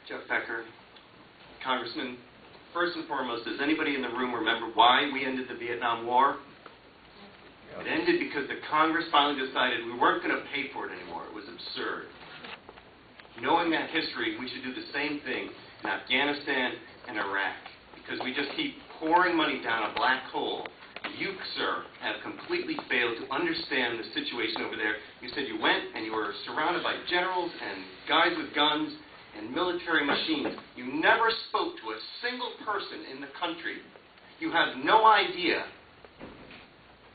Jeff Becker, Congressman, first and foremost, does anybody in the room remember why we ended the Vietnam War? It ended because the Congress finally decided we weren't going to pay for it anymore. It was absurd. Knowing that history, we should do the same thing in Afghanistan and Iraq, because we just keep pouring money down a black hole. You, sir, have completely failed to understand the situation over there. You said you went and you were surrounded by generals and guys with guns and military machines. You never spoke to a single person in the country. You have no idea,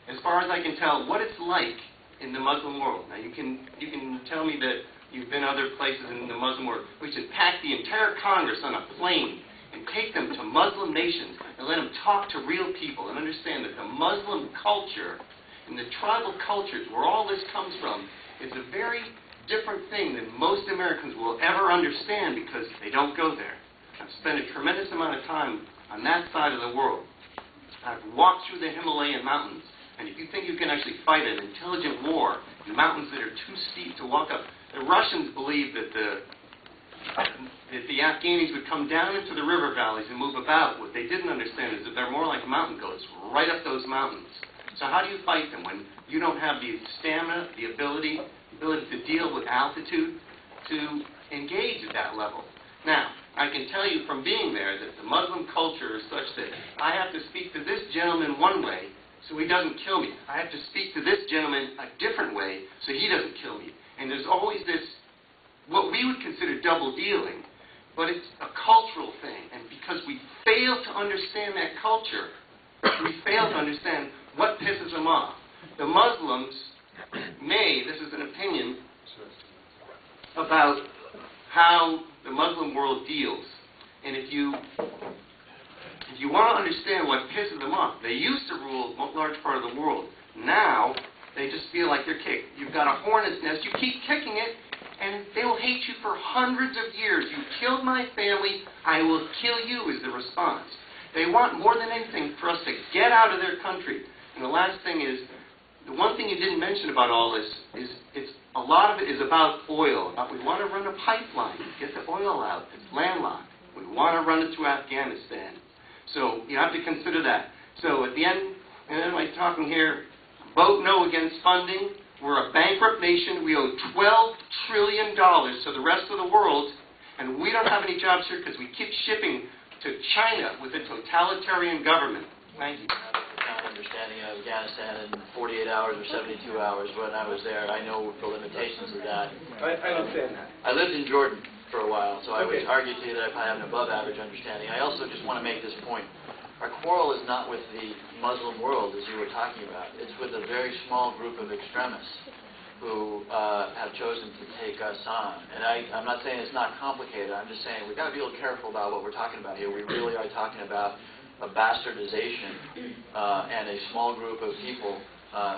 as far as I can tell, what it's like in the Muslim world. Now, you can tell me that you've been other places in the Muslim world. We should pack the entire Congress on a plane and take them to Muslim nations and let them talk to real people and understand that the Muslim culture and the tribal cultures where all this comes from is a very different thing than most Americans will ever understand because they don't go there. I've spent a tremendous amount of time on that side of the world. I've walked through the Himalayan mountains, and if you think you can actually fight an intelligent war in mountains that are too steep to walk up, the Russians believe that the Afghanis would come down into the river valleys and move about. What they didn't understand is that they're more like mountain goats right up those mountains. So how do you fight them when you don't have the stamina, the ability to deal with altitude, to engage at that level? Now, I can tell you from being there that the Muslim culture is such that I have to speak to this gentleman one way so he doesn't kill me. I have to speak to this gentleman a different way so he doesn't kill me. And there's always this, what we would consider double dealing, but it's a cultural thing. And because we fail to understand that culture, we fail to understand what pisses them off. The Muslims may, this is an opinion about how the Muslim world deals. And if you want to understand what pisses them off, they used to rule a large part of the world. Now, they just feel like they're kicked. You've got a hornet's nest, you keep kicking it, and they will hate you for hundreds of years. You killed my family, I will kill you is the response. They want more than anything for us to get out of their country. And the last thing is, the one thing you didn't mention about all this is a lot of it is about oil. We want to run a pipeline, get the oil out. It's landlocked. We want to run it through Afghanistan. So you have to consider that. So at the end, and I'm talking here, vote no against funding. We're a bankrupt nation. We owe $12 trillion to the rest of the world, and we don't have any jobs here because we keep shipping to China with a totalitarian government. Thank you. Understanding of Afghanistan in 48 hours or 72 hours when I was there. I know the limitations of that. I understand that. I lived in Jordan for a while, so I would argue to you that I have an above-average understanding. I also just want to make this point. Our quarrel is not with the Muslim world, as you were talking about. It's with a very small group of extremists who have chosen to take us on. And I'm not saying it's not complicated. I'm just saying we've got to be a little careful about what we're talking about here. We really are talking about a bastardization and a small group of people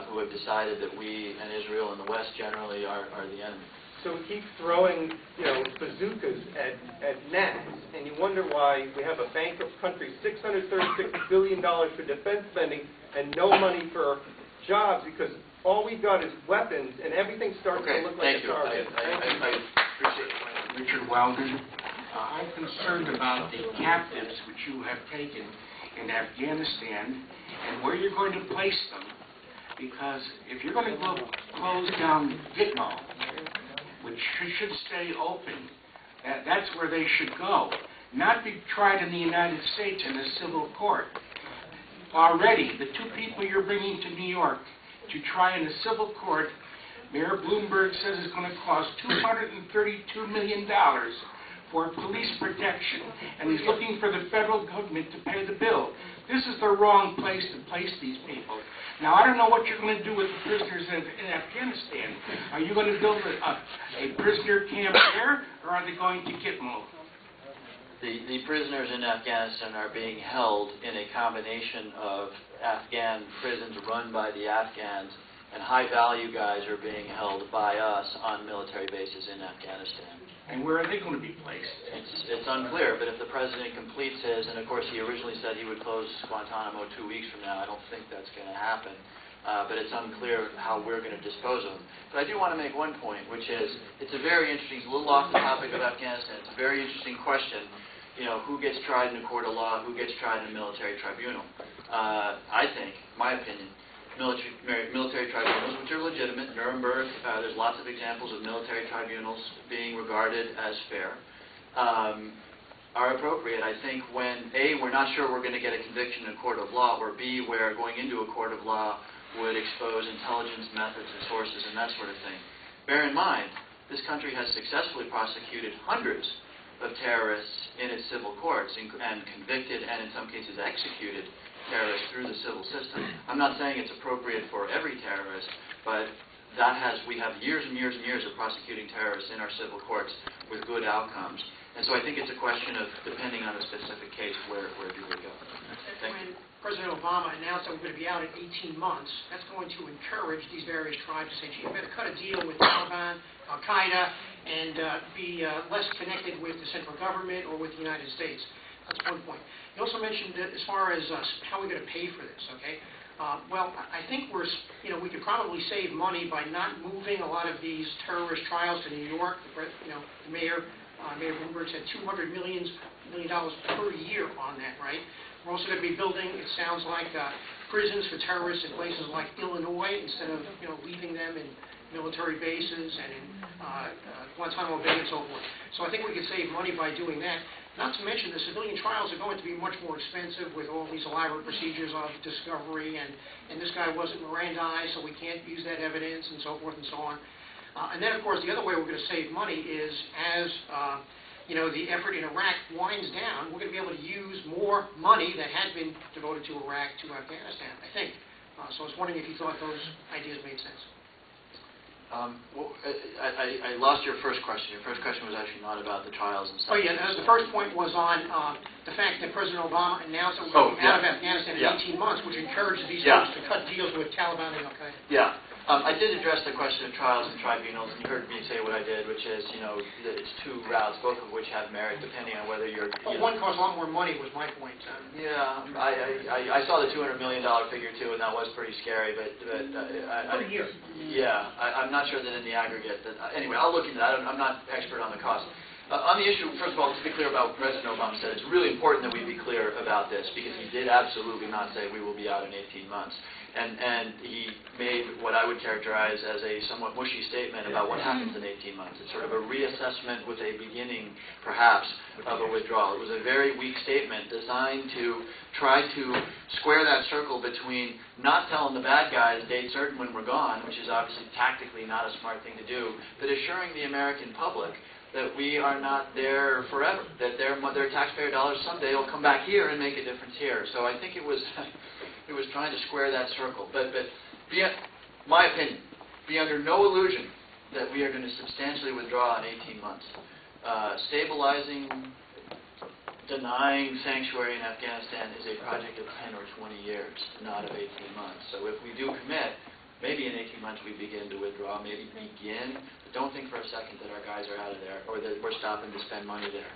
who have decided that we and Israel and the West generally are the enemy. So we keep throwing, bazookas at gnats, and you wonder why we have a bankrupt country, $636 billion for defense spending, and no money for jobs, because all we've got is weapons, and everything starts to look like a target. I appreciate it. Richard Weldon. I'm concerned about the captives which you have taken in Afghanistan and where you're going to place them, because if you're going to go close down Gitmo, which should stay open, that's where they should go, not be tried in the United States in a civil court. Already, the two people you're bringing to New York to try in a civil court, Mayor Bloomberg says is going to cost $232 million for police protection, and he's looking for the federal government to pay the bill. This is the wrong place to place these people. Now, I don't know what you're going to do with the prisoners in Afghanistan. Are you going to build a prisoner camp there, or are they going to Gitmo? The prisoners in Afghanistan are being held in a combination of Afghan prisons run by the Afghans, and high-value guys are being held by us on military bases in Afghanistan. And where are they going to be placed? It's unclear, but if the president completes his, and of course he originally said he would close Guantanamo 2 weeks from now, I don't think that's going to happen. but it's unclear how we're going to dispose of them. But I do want to make one point, which is it's a very interesting, it's a little off the topic of Afghanistan, it's a very interesting question. You know, who gets tried in a court of law, who gets tried in a military tribunal? I think, my opinion, military tribunals, which are legitimate, Nuremberg, there's lots of examples of military tribunals being regarded as fair, are appropriate. I think when, A, we're not sure we're going to get a conviction in a court of law, or B, where going into a court of law would expose intelligence methods and sources and that sort of thing. Bear in mind, this country has successfully prosecuted hundreds of terrorists in its civil courts and convicted and in some cases executed terrorists through the civil system. I'm not saying it's appropriate for every terrorist, but we have years and years and years of prosecuting terrorists in our civil courts with good outcomes. And so I think it's a question of, depending on the specific case, where do we go? When President Obama announced that we're going to be out in 18 months, that's going to encourage these various tribes to say, gee, you better cut a deal with Taliban, Al-Qaeda, and be less connected with the central government or with the United States. That's one point. You also mentioned that as far as how we're going to pay for this, okay? Well, I think we could probably save money by not moving a lot of these terrorist trials to New York. Mayor Bloomberg said $200 million per year on that, right? We're also going to be building, it sounds like, prisons for terrorists in places like Illinois instead of, leaving them in military bases and in Guantanamo Bay and so forth. So I think we could save money by doing that. Not to mention the civilian trials are going to be much more expensive with all these elaborate procedures of discovery, and this guy wasn't Mirandized, so we can't use that evidence and so forth and so on. And then, of course, the other way we're going to save money is as the effort in Iraq winds down, we're going to be able to use more money that had been devoted to Iraq to Afghanistan, I think. So I was wondering if you thought those ideas made sense. I lost your first question. Your first question was actually not about the trials and stuff. Oh, yeah. The first point was on the fact that President Obama announced that we're going to be out of Afghanistan in 18 months, which encouraged these folks to cut deals with Taliban and Al-Qaeda. Yeah. I did address the question of trials and tribunals, and you heard me say what I did, which is, that it's two routes, both of which have merit, depending on whether you're... But one costs a lot more money, was my point. Yeah, I saw the $200 million figure, too, and that was pretty scary, but... Per year. Yeah, I'm not sure that in the aggregate... anyway, I'll look into that. I'm not expert on the cost. On the issue, first of all, to be clear about what President Obama said, it's really important that we be clear about this, because he did absolutely not say we will be out in 18 months. And he made what I would characterize as a somewhat mushy statement about what happens in 18 months. It's sort of a reassessment with a beginning, perhaps, of a withdrawal. It was a very weak statement designed to try to square that circle between not telling the bad guys date certain when we're gone, which is obviously tactically not a smart thing to do, but assuring the American public that we are not there forever, that their taxpayer dollars someday will come back here and make a difference here. So I think it was trying to square that circle. But my opinion, be under no illusion that we are going to substantially withdraw in 18 months. Stabilizing, denying sanctuary in Afghanistan is a project of 10 or 20 years, not of 18 months. So if we do commit, maybe in 18 months we begin to withdraw, but don't think for a second that our guys are out of there or that we're stopping to spend money there.